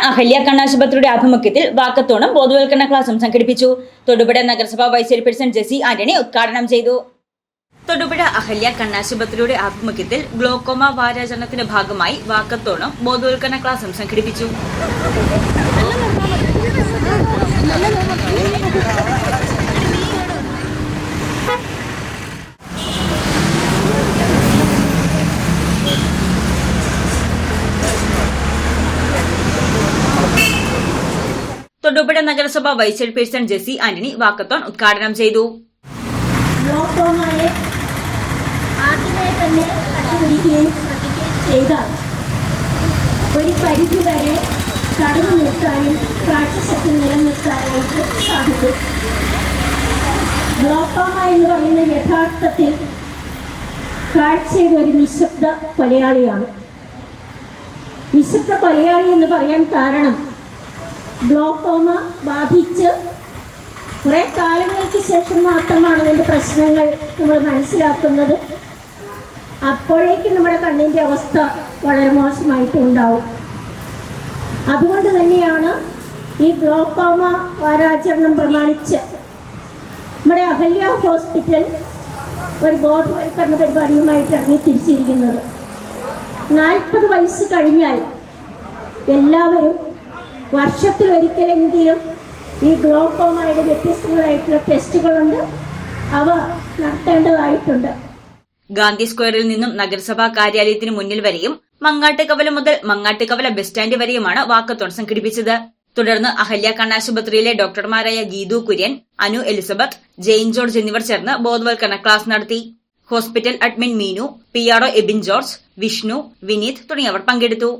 അഹല്യ കണ്ണാശുപത്രിയുടെ ആഭിമുഖ്യത്തിൽ വാക്കത്തോണും ബോധവൽക്കരണ ക്ലാസും സംഘടിപ്പിച്ചു. തൊടുപുഴ നഗരസഭാ വൈസ് ചെയർപേഴ്സൺ ജെസി ആന്റണി ഉദ്ഘാടനം ചെയ്തു. തൊടുപുഴ അഹല്യ കണ്ണാശുപത്രിയുടെ ആഭിമുഖ്യത്തിൽ ഗ്ലോക്കോമ വാരാചരണത്തിന്റെ ഭാഗമായി വാക്കത്തോണും ബോധവൽക്കരണ ക്ലാസും സംഘടിപ്പിച്ചു. തൊടുപുഴ നഗരസഭാ vice chairperson Jessy Antony walkathon ഉദ്ഘാടനം ചെയ്തു. ഗ്ലോക്കോമയെ ആദ്യമേ തന്നെ കണ്ടുപിടിക്കുകയും ശ്രദ്ധിക്കുകയും ചെയ്താൽ ഒരു പരിധിവരെ തടഞ്ഞു നിർത്താനും കാഴ്ചശക്തി നിലനിർത്താനായിട്ട് സാധിക്കും. ഗ്ലോക്കോമ എന്ന് പറയുന്ന യഥാർത്ഥത്തിൽ കാഴ്ചയുടെ ഒരു നിശബ്ദ കൊലയാളിയാണ്. നിശബ്ദ കൊലയാളി എന്ന് പറയാൻ കാരണം ഗ്ലോക്കോമ ബാധിച്ച് കുറെ കാലങ്ങൾക്ക് ശേഷം മാത്രമാണ് അതിൻ്റെ പ്രശ്നങ്ങൾ നമ്മൾ മനസ്സിലാക്കുന്നത്. അപ്പോഴേക്കും നമ്മുടെ കണ്ണിൻ്റെ അവസ്ഥ വളരെ മോശമായിട്ടുണ്ടാവും. അതുകൊണ്ട് തന്നെയാണ് ഈ ഗ്ലോക്കോമ വാരാചരണം പ്രമാണിച്ച് നമ്മുടെ അഹല്യ ഹോസ്പിറ്റൽ ഒരു ബോധവൽക്കരണ പരിപാടിയുമായിട്ട് ഇറങ്ങി തിരിച്ചിരിക്കുന്നത്. 40 വയസ്സ് കഴിഞ്ഞാൽ എല്ലാവരും വർഷത്തിലൊരിക്കലെങ്കിലും ഈ ഗ്ലോക്കോമയുടെ വ്യത്യസ്തങ്ങളായിട്ടുള്ള ടെസ്റ്റുകളുണ്ട്, അവ നടത്തേണ്ടതായിട്ടുണ്ട്. ഗാന്ധി സ്ക്വയറിൽ നിന്നും നഗരസഭാ കാര്യാലയത്തിന് മുന്നിൽ വരെയും മങ്ങാട്ടുകവല മുതൽ മങ്ങാട്ടുകവല ബസ് സ്റ്റാൻഡ് വരെയുമാണ് വാക്കത്തോൺ സംഘടിപ്പിച്ചത്. തുടർന്ന് അഹല്യ കണ്ണാശുപത്രിയിലെ ഡോക്ടർമാരായ ഗീതു കുര്യൻ, അനു എലിസബത്ത്, ജെയിൻ ജോർജ് എന്നിവർ ചേർന്ന് ബോധവൽക്കരണ ക്ലാസ് നടത്തി. Hospital admin Meenu, PRO Ebin George, Vishnu, Vineeth തുടങ്ങിയവർ പങ്കെടുത്തു.